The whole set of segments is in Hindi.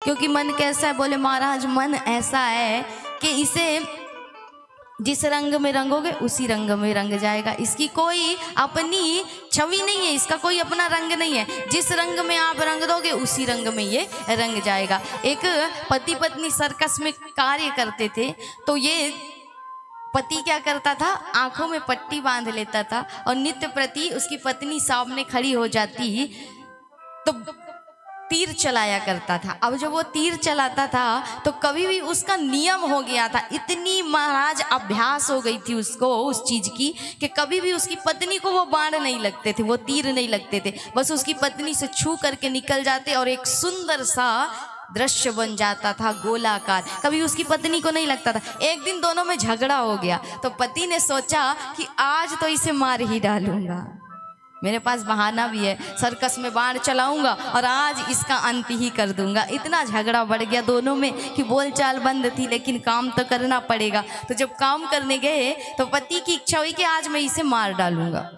क्योंकि मन कैसा है? बोले महाराज मन ऐसा है कि इसे जिस रंग में रंगोगे उसी रंग में रंग जाएगा। इसकी कोई अपनी छवि नहीं है, इसका कोई अपना रंग नहीं है। जिस रंग में आप रंग दोगे उसी रंग में ये रंग जाएगा। एक पति पत्नी सर्कस में कार्य करते थे, तो ये पति क्या करता था, आंखों में पट्टी बांध लेता था और नित्य प्रति उसकी पत्नी सामने खड़ी हो जाती तो तीर चलाया करता था। अब जब वो तीर चलाता था तो कभी भी उसका नियम हो गया था, इतनी महाराज अभ्यास हो गई थी उसको उस चीज की कि कभी भी उसकी पत्नी को वो बाण नहीं लगते थे, वो तीर नहीं लगते थे। बस उसकी पत्नी से छू करके निकल जाते और एक सुंदर सा दृश्य बन जाता था गोलाकार। कभी उसकी पत्नी को नहीं लगता था। एक दिन दोनों में झगड़ा हो गया तो पति ने सोचा कि आज तो इसे मार ही डालूंगा, मेरे पास बहाना भी है, सर्कस में बाण चलाऊंगा और आज इसका अंत ही कर दूंगा। इतना झगड़ा बढ़ गया दोनों में कि बोलचाल बंद थी, लेकिन काम तो करना पड़ेगा। तो जब काम करने गए तो पति की इच्छा हुई कि आज मैं इसे मार डालूंगा।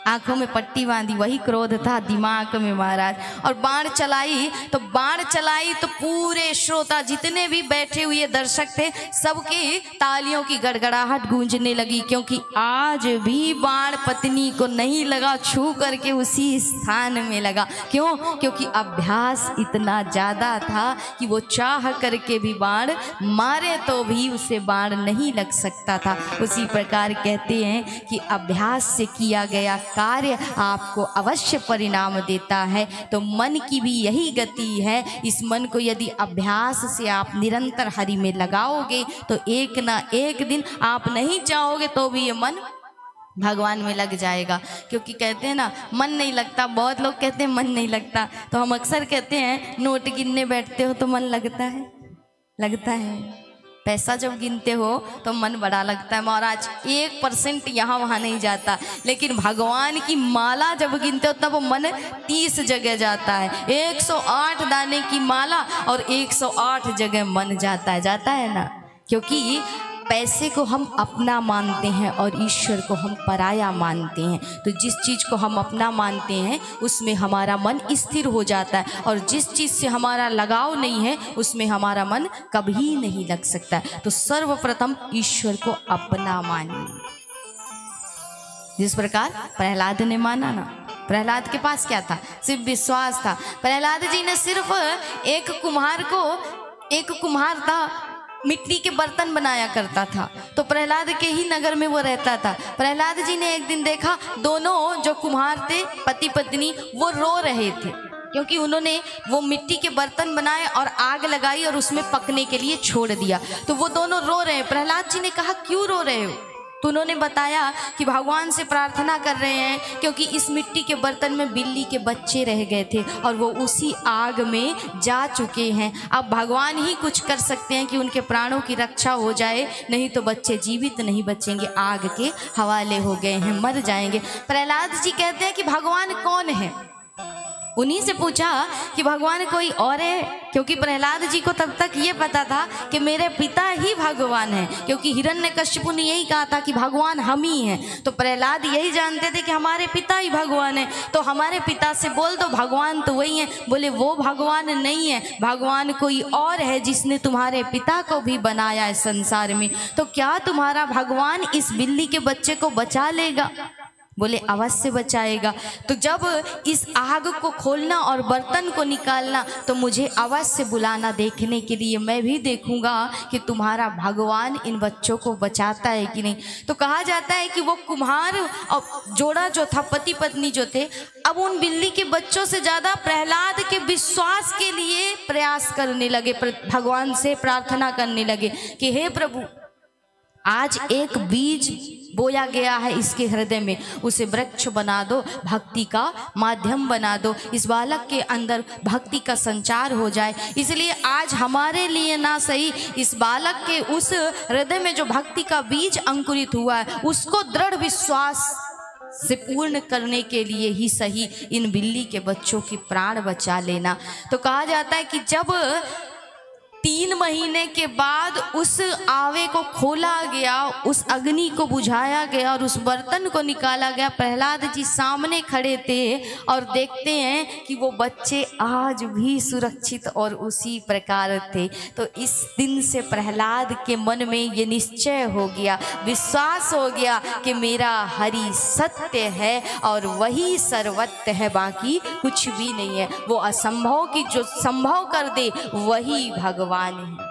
आंखों में पट्टी बांधी, वही क्रोध था दिमाग में महाराज, और बाण चलाई तो पूरे श्रोता जितने भी बैठे हुए दर्शक थे सबकी तालियों की गड़गड़ाहट गूंजने लगी, क्योंकि आज भी बाण पत्नी को नहीं लगा, छू करके उसी स्थान में लगा। क्यों? क्योंकि अभ्यास इतना ज्यादा था कि वो चाह करके भी बाण मारे तो भी उसे बाण नहीं लग सकता था। उसी प्रकार कहते हैं कि अभ्यास से किया गया कार्य आपको अवश्य परिणाम देता है। तो मन की भी यही गति है। इस मन को यदि अभ्यास से आप निरंतर हरि में लगाओगे तो एक ना एक दिन आप नहीं चाहोगे तो भी ये मन भगवान में लग जाएगा। क्योंकि कहते हैं ना मन नहीं लगता, बहुत लोग कहते हैं मन नहीं लगता, तो हम अक्सर कहते हैं नोट गिनने बैठते हो तो मन लगता है, लगता है। पैसा जब गिनते हो तो मन बड़ा लगता है महाराज, 1% यहाँ वहाँ नहीं जाता, लेकिन भगवान की माला जब गिनते हो तब मन 30 जगह जाता है। 108 दाने की माला और 108 जगह मन जाता है ना। क्योंकि पैसे को हम अपना मानते हैं और ईश्वर को हम पराया मानते हैं। तो जिस चीज़ को हम अपना मानते हैं उसमें हमारा मन स्थिर हो जाता है, और जिस चीज़ से हमारा लगाव नहीं है उसमें हमारा मन कभी नहीं लग सकता है। तो सर्वप्रथम ईश्वर को अपना मानिए, जिस प्रकार प्रहलाद ने माना ना। प्रहलाद के पास क्या था? सिर्फ विश्वास था। प्रहलाद जी ने सिर्फ एक कुम्हार था, मिट्टी के बर्तन बनाया करता था, तो प्रहलाद के ही नगर में वो रहता था। प्रहलाद जी ने एक दिन देखा दोनों जो कुम्हार थे पति पत्नी वो रो रहे थे, क्योंकि उन्होंने वो मिट्टी के बर्तन बनाए और आग लगाई और उसमें पकने के लिए छोड़ दिया। तो वो दोनों रो रहे हैं। प्रहलाद जी ने कहा क्यों रो रहे हो? तो उन्होंने बताया कि भगवान से प्रार्थना कर रहे हैं, क्योंकि इस मिट्टी के बर्तन में बिल्ली के बच्चे रह गए थे और वो उसी आग में जा चुके हैं। अब भगवान ही कुछ कर सकते हैं कि उनके प्राणों की रक्षा हो जाए, नहीं तो बच्चे जीवित नहीं बचेंगे, आग के हवाले हो गए हैं, मर जाएंगे। प्रहलाद जी कहते हैं कि भगवान कौन है? उन्हीं से पूछा कि भगवान कोई और है, क्योंकि प्रहलाद जी को तब तक ये पता था कि मेरे पिता ही भगवान हैं, क्योंकि हिरण्यकश्यप ने यही कहा था कि भगवान हम ही हैं। तो प्रहलाद यही जानते थे कि हमारे पिता ही भगवान हैं। तो हमारे पिता से बोल दो भगवान तो वही हैं। बोले वो भगवान नहीं है, भगवान कोई और है जिसने तुम्हारे पिता को भी बनाया है संसार में। तो क्या तुम्हारा भगवान इस बिल्ली के बच्चे को बचा लेगा? बोले अवश्य बचाएगा। तो जब इस आग को खोलना और बर्तन को निकालना तो मुझे अवश्य बुलाना देखने के लिए, मैं भी देखूंगा कि तुम्हारा भगवान इन बच्चों को बचाता है कि नहीं। तो कहा जाता है कि वो कुम्हार और जोड़ा जो था, पति पत्नी जो थे, अब उन बिल्ली के बच्चों से ज़्यादा प्रहलाद के विश्वास के लिए प्रयास करने लगे, भगवान से प्रार्थना करने लगे कि हे प्रभु, आज एक बीज बोया गया है इसके हृदय में, उसे वृक्ष बना दो, भक्ति का माध्यम बना दो, इस बालक के अंदर भक्ति का संचार हो जाए। इसलिए आज हमारे लिए ना सही, इस बालक के उस हृदय में जो भक्ति का बीज अंकुरित हुआ है उसको दृढ़ विश्वास से पूर्ण करने के लिए ही सही इन बिल्ली के बच्चों की प्राण बचा लेना। तो कहा जाता है कि जब 3 महीने के बाद उस आवे को खोला गया, उस अग्नि को बुझाया गया और उस बर्तन को निकाला गया। प्रहलाद जी सामने खड़े थे और देखते हैं कि वो बच्चे आज भी सुरक्षित और उसी प्रकार थे। तो इस दिन से प्रहलाद के मन में ये निश्चय हो गया, विश्वास हो गया कि मेरा हरि सत्य है और वही सर्वत्र है, बाकी कुछ भी नहीं है। वो असंभव की जो संभव कर दे वही भगवान है।